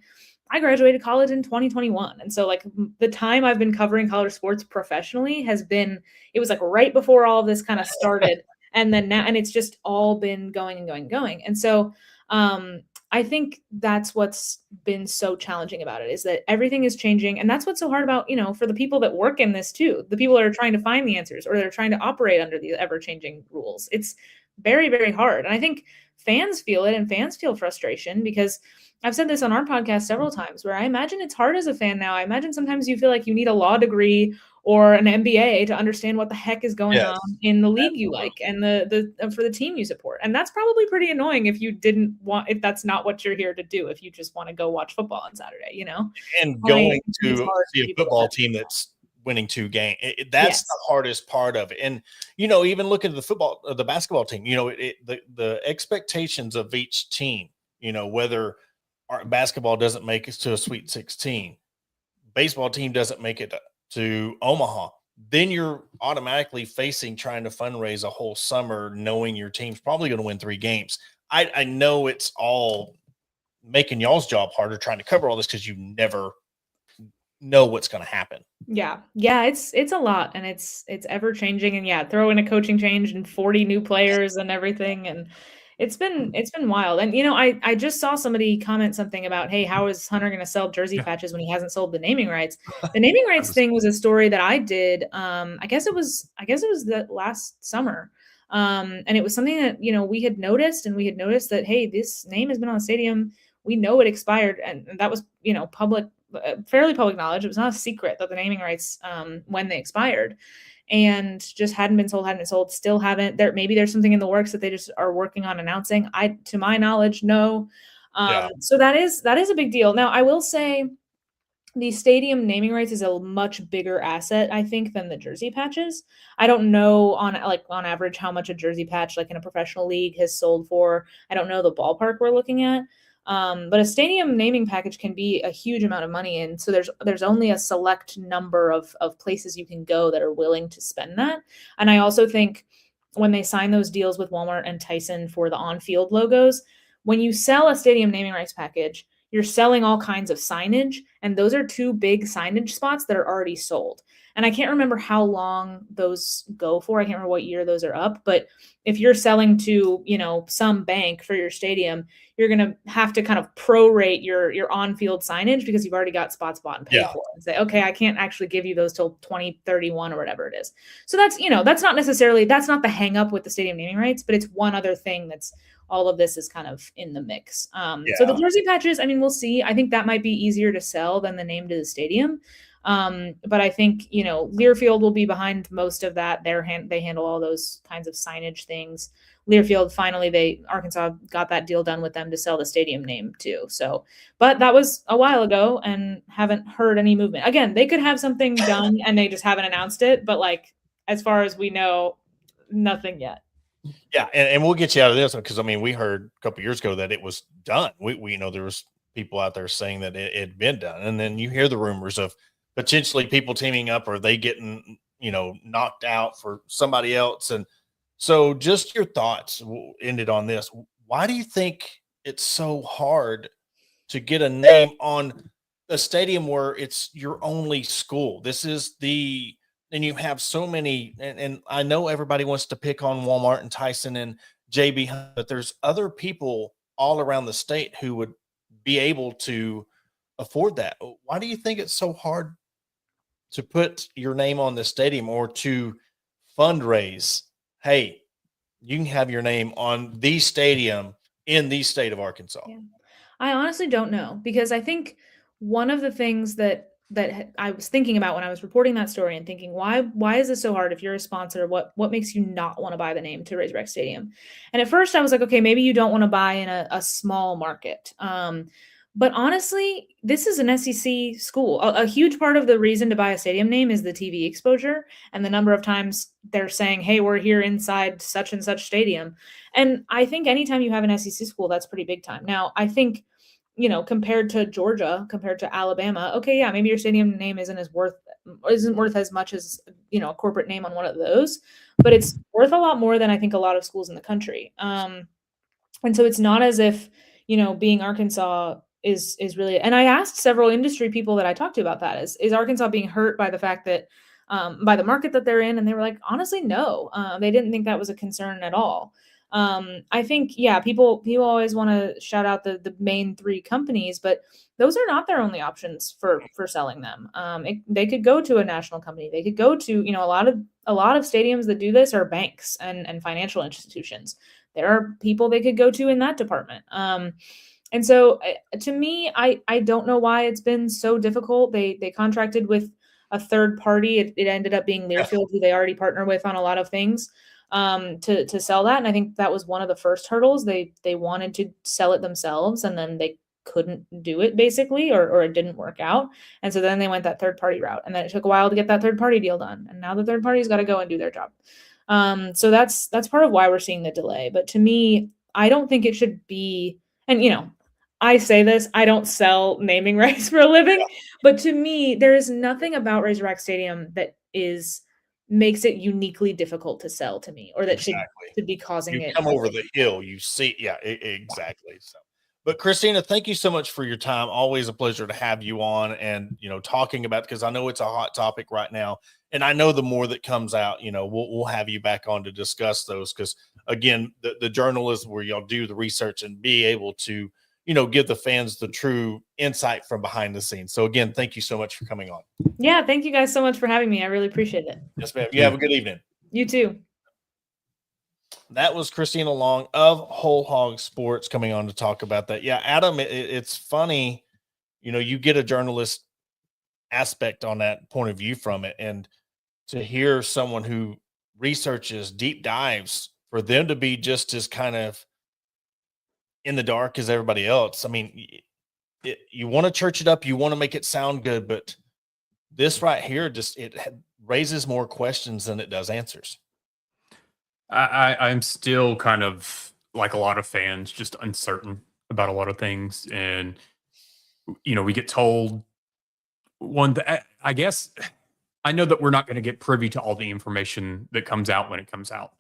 Speaker 3: I graduated college in 2021. And so like the time I've been covering college sports professionally it was like right before all of this kind of started. And then now, and it's just all been going and going and going. And so I think that's what's been so challenging about it, is that everything is changing. And that's what's so hard about, for the people that work in this too, the people that are trying to find the answers, or they're trying to operate under the ever-changing rules. It's very, very hard. And I think fans feel it, and fans feel frustration, because I've said this on our podcast several times, where I imagine it's hard as a fan now. I imagine sometimes you feel like you need a law degree or an MBA to understand what the heck is going on in the league you like and the for the team you support. And that's probably pretty annoying if that's not what you're here to do, if you just want to go watch football on Saturday,
Speaker 1: And going to see a football team that's winning 2 games. That's the hardest part of it. And, even look at the basketball team, the expectations of each team, whether our basketball doesn't make it to a Sweet 16, baseball team doesn't make it to Omaha, then you're automatically facing trying to fundraise a whole summer, knowing your team's probably going to win 3 games. I know it's all making y'all's job harder trying to cover all this, because you never know what's going to happen.
Speaker 3: Yeah. It's a lot, and it's ever changing, and throw in a coaching change and 40 new players and everything. And it's been wild. And, I just saw somebody comment something about, hey, how is Hunter going to sell jersey patches when he hasn't sold the naming rights? The naming rights thing was a story that I did. I guess it was the last summer. And it was something that, we had noticed, and we had noticed that, hey, this name has been on the stadium. We know it expired. And that was, fairly public knowledge. It was not a secret that the naming rights, when they expired, and just hadn't been sold, still haven't. Maybe there's something in the works that they just are working on announcing. To my knowledge, no. So that is a big deal. Now, I will say the stadium naming rights is a much bigger asset, I think, than the jersey patches. I don't know on average how much a jersey patch, like in a professional league, has sold for. I don't know the ballpark we're looking at. But a stadium naming package can be a huge amount of money. And so there's only a select number of places you can go that are willing to spend that. And I also think when they sign those deals with Walmart and Tyson for the on-field logos, when you sell a stadium naming rights package, you're selling all kinds of signage. And those are 2 big signage spots that are already sold. And I can't remember how long those go for. I can't remember what year those are up. But if you're selling to, some bank for your stadium, you're going to have to kind of prorate your on-field signage, because you've already got spots bought and paid for. And say, okay, I can't actually give you those till 2031 or whatever it is. So that's not the hang up with the stadium naming rights, but it's one other thing that's all of this is kind of in the mix. So the jersey patches, we'll see. I think that might be easier to sell than the name to the stadium. But I think, Learfield will be behind most of that. They handle all those kinds of signage things. Learfield, finally, Arkansas got that deal done with them to sell the stadium name too. So, but that was a while ago, and haven't heard any movement. Again, they could have something done and they just haven't announced it. But as far as we know, nothing yet.
Speaker 1: Yeah. And we'll get you out of this one, because we heard a couple years ago that it was done. We know there was people out there saying that it had been done. And then you hear the rumors of potentially people teaming up, or they getting, knocked out for somebody else. And so just your thoughts, we'll end it on this. Why do you think it's so hard to get a name on a stadium where it's your only school? And you have so many, and I know everybody wants to pick on Walmart and Tyson and JB Hunt, but there's other people all around the state who would be able to afford that. Why do you think it's so hard to put your name on the stadium, or to fundraise? Hey, you can have your name on the stadium in the state of Arkansas.
Speaker 3: Yeah. I honestly don't know, because I think one of the things that I was thinking about when I was reporting that story and thinking, why is this so hard? If you're a sponsor, what makes you not want to buy the name to Razorback Stadium? And at first I was like, okay, maybe you don't want to buy in a small market. But honestly, this is an SEC school. A huge part of the reason to buy a stadium name is the TV exposure and the number of times they're saying, hey, we're here inside such and such stadium. And I think anytime you have an SEC school, that's pretty big time. Now, I think, compared to Georgia, compared to Alabama, okay, yeah, maybe your stadium name isn't worth as much as, a corporate name on one of those, but it's worth a lot more than I think a lot of schools in the country. And so it's not as if, being Arkansas is really, and I asked several industry people that I talked to about that. Is Arkansas being hurt by the fact that, by the market that they're in? And they were like, honestly, no, they didn't think that was a concern at all. I think, yeah, people always want to shout out the main three companies, but those are not their only options for selling them. They could go to a national company. They could go to, a lot of stadiums that do this are banks and financial institutions. There are people they could go to in that department. And so to me, I don't know why it's been so difficult. They contracted with a third party. It ended up being Learfield, who they already partner with on a lot of things, to sell that. And I think that was one of the first hurdles. They wanted to sell it themselves, and then they couldn't do it basically, or it didn't work out. And so then they went that third party route, and then it took a while to get that third party deal done. And now the third party's got to go and do their job. So that's part of why we're seeing the delay. But to me, I don't think it should be, and I say this, I don't sell naming rights for a living, but to me, there is nothing about Razorback Stadium that makes it uniquely difficult to sell to me, or that should be causing
Speaker 1: you
Speaker 3: it.
Speaker 1: Come over the hill, you see, exactly. So, but Christina, thank you so much for your time. Always a pleasure to have you on, and talking about, because I know it's a hot topic right now, and I know the more that comes out, we'll have you back on to discuss those, because again, the journalism where y'all do the research and be able to give the fans the true insight from behind the scenes. So again, thank you so much for coming on.
Speaker 3: Yeah, thank you guys so much for having me. I really appreciate it.
Speaker 1: Yes, ma'am. You have a good evening.
Speaker 3: You too.
Speaker 1: That was Christina Long of Whole Hog Sports coming on to talk about that. Yeah, Adam, it's funny, you get a journalist aspect on that point of view from it, and to hear someone who researches, deep dives, for them to be just as kind of in the dark as everybody else. I mean, you want to church it up, you want to make it sound good, but this right here it raises more questions than it does answers.
Speaker 2: I'm still kind of like a lot of fans, just uncertain about a lot of things, and we get told I guess I know that we're not going to get privy to all the information that comes out when it comes out,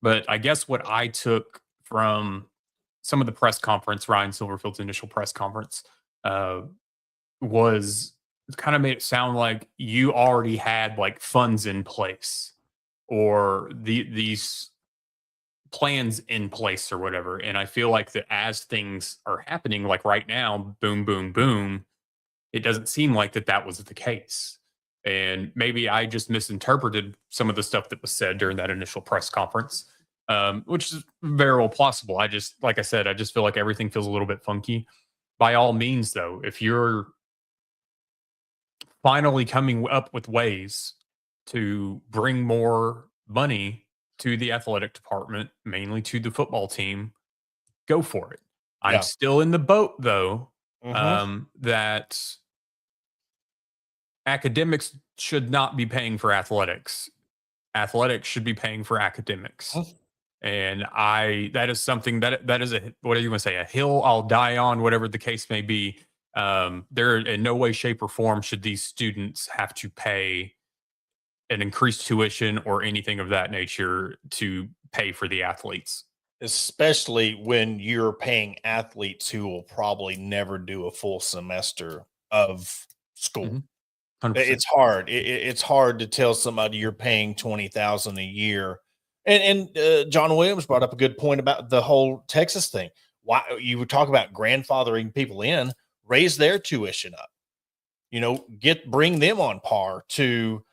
Speaker 2: but I guess what I took from some of the press conference, Ryan Silverfield's initial press conference, was kind of made it sound like you already had like funds in place, or these plans in place or whatever. And I feel like that as things are happening, like right now, boom, boom, boom, it doesn't seem like that was the case. And maybe I just misinterpreted some of the stuff that was said during that initial press conference. Which is very well possible. Like I said, I just feel like everything feels a little bit funky. By all means, though, if you're finally coming up with ways to bring more money to the athletic department, mainly to the football team, go for it. Yeah. I'm still in the boat, though, that academics should not be paying for athletics. Athletics should be paying for academics. And that is something that is what do you want to say, a hill I'll die on, whatever the case may be. There in no way, shape, or form should these students have to pay an increased tuition or anything of that nature to pay for the athletes.
Speaker 1: Especially when you're paying athletes who will probably never do a full semester of school. 100%. It's hard. It's hard to tell somebody you're paying $20,000 a year. And John Williams brought up a good point about the whole Texas thing. Why you would talk about grandfathering people in, raise their tuition up, bring them on par to,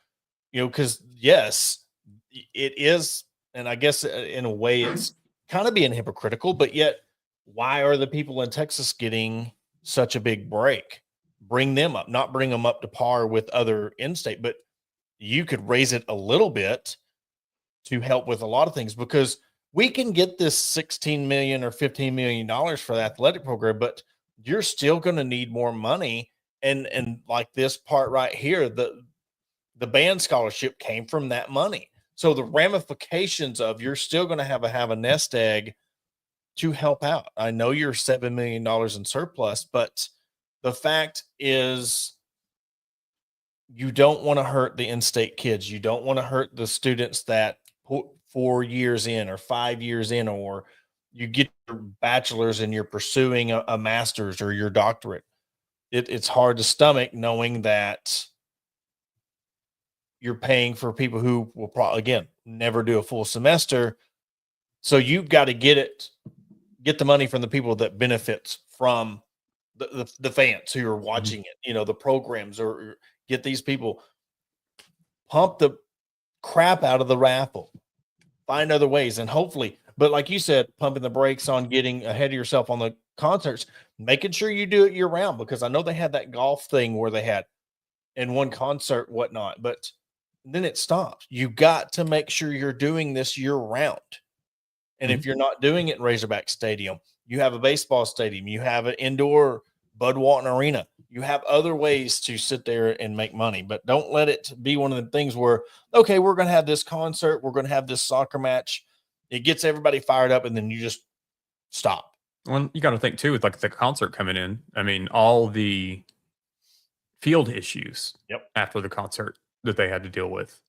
Speaker 1: because yes, it is. And I guess in a way it's kind of being hypocritical, but yet why are the people in Texas getting such a big break? bring them up, not bring them up to par with other in-state, but you could raise it a little bit to help with a lot of things, because we can get this $16 million or $15 million for the athletic program, but you're still going to need more money. And like this part right here, the band scholarship came from that money. So the ramifications of you're still going to have a nest egg to help out. I know you're $7 million in surplus, but the fact is you don't want to hurt the in-state kids. You don't want to hurt the students that put 4 years in or 5 years in, or you get your bachelor's and you're pursuing a master's or your doctorate. It's hard to stomach knowing that you're paying for people who will probably, again, never do a full semester. So you've got to get the money from the people that benefits from the fans who are watching it, the programs, or get these people, pump the crap out of the raffle, find other ways. And hopefully, but like you said, pumping the brakes on getting ahead of yourself on the concerts, making sure you do it year round, because I know they had that golf thing where they had in one concert, whatnot, but then it stops. You got to make sure you're doing this year round. And if you're not doing it in Razorback Stadium, you have a baseball stadium, you have an indoor Bud Walton Arena, you have other ways to sit there and make money. But don't let it be one of the things where, okay, we're going to have this concert, we're going to have this soccer match. It gets everybody fired up, and then you just stop.
Speaker 2: Well, you got to think too, with like the concert coming in. I mean, all the field issues after the concert that they had to deal with.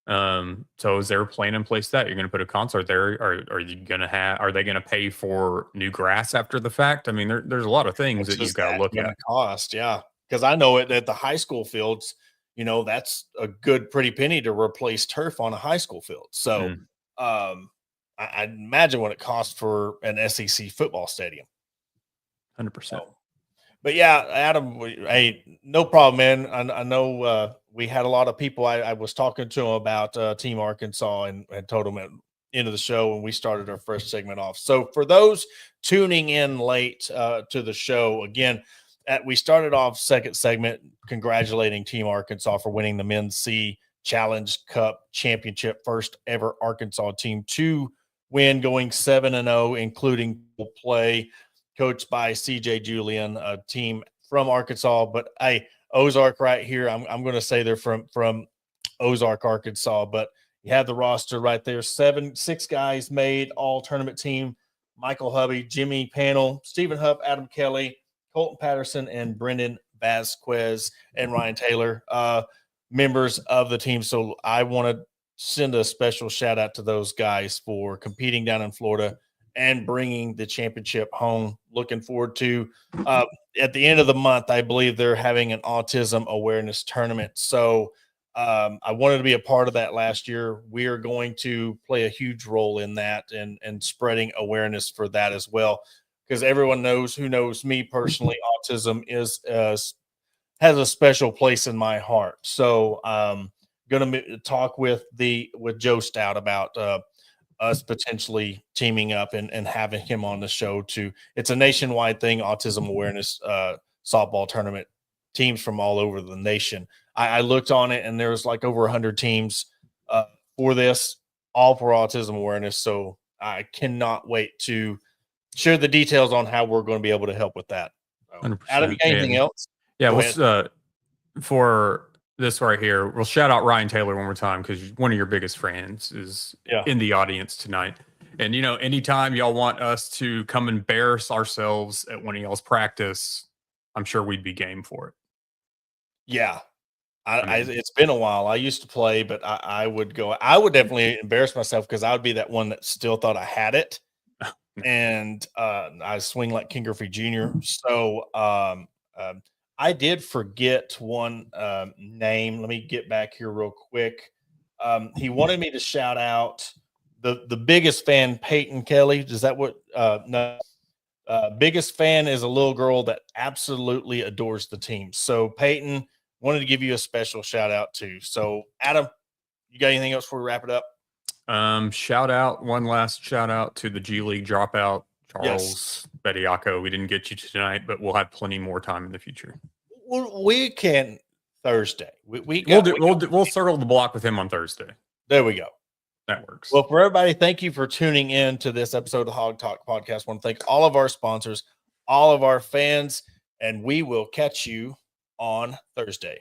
Speaker 2: So is there a plan in place that you're going to put a concert there? Are you going to are they going to pay for new grass after the fact? I mean, there's a lot of things that you've got to look at.
Speaker 1: Cost, yeah. Because I know it at the high school fields, that's a good pretty penny to replace turf on a high school field. So I imagine what it costs for an SEC football stadium.
Speaker 2: 100%.
Speaker 1: But yeah, Adam, hey, no problem, man. I know we had a lot of people. I was talking to them about Team Arkansas and told them at the end of the show when we started our first segment off. So for those tuning in late to the show, again, we started off second segment congratulating Team Arkansas for winning the Men's C Challenge Cup Championship, first ever Arkansas team to win, going 7-0, including play, coached by CJ Julian, a team from Arkansas. But hey, Ozark right here, I'm going to say they're from Ozark, Arkansas. But you have the roster right there. 6 guys made all tournament team: Michael Hubby, Jimmy Panel, Stephen Huff, Adam Kelly, Colton Patterson, and Brendan Vasquez, and Ryan Taylor, members of the team. So I want to send a special shout out to those guys for competing down in Florida and bringing the championship home. Looking forward to at the end of the month, I believe they're having an autism awareness tournament. So I wanted to be a part of that last year. We are going to play a huge role in that and spreading awareness for that as well, because everyone who knows me personally, autism has a special place in my heart. So going to talk with Joe Stout about us potentially teaming up and having him on the show too. It's a nationwide thing, autism awareness softball tournament, teams from all over the nation. I looked on it, and there was like over 100 teams for this, all for autism awareness. So I cannot wait to share the details on how we're going to be able to help with that. So, Adam, you got anything else?
Speaker 2: Yeah, for this right here, we'll shout out Ryan Taylor one more time, because one of your biggest fans is in the audience tonight. And, anytime y'all want us to come embarrass ourselves at one of y'all's practice, I'm sure we'd be game for it.
Speaker 1: Yeah. It's been a while. I used to play, but I would definitely embarrass myself, because I would be that one that still thought I had it. And I swing like King Griffey Jr. So I did forget one name. Let me get back here real quick. He wanted me to shout out the biggest fan, Peyton Kelly. Is that what? No. Biggest fan is a little girl that absolutely adores the team. So Peyton, wanted to give you a special shout out too. So Adam, you got anything else before we wrap it up?
Speaker 2: One last shout out to the G League dropout, Charles Bediaco. We didn't get you tonight, but we'll have plenty more time in the future.
Speaker 1: We can Thursday.
Speaker 2: We'll circle the block with him on Thursday.
Speaker 1: There we go.
Speaker 2: That works.
Speaker 1: Well, for everybody, thank you for tuning in to this episode of the Hawg Talk Podcast. I want to thank all of our sponsors, all of our fans, and we will catch you on Thursday.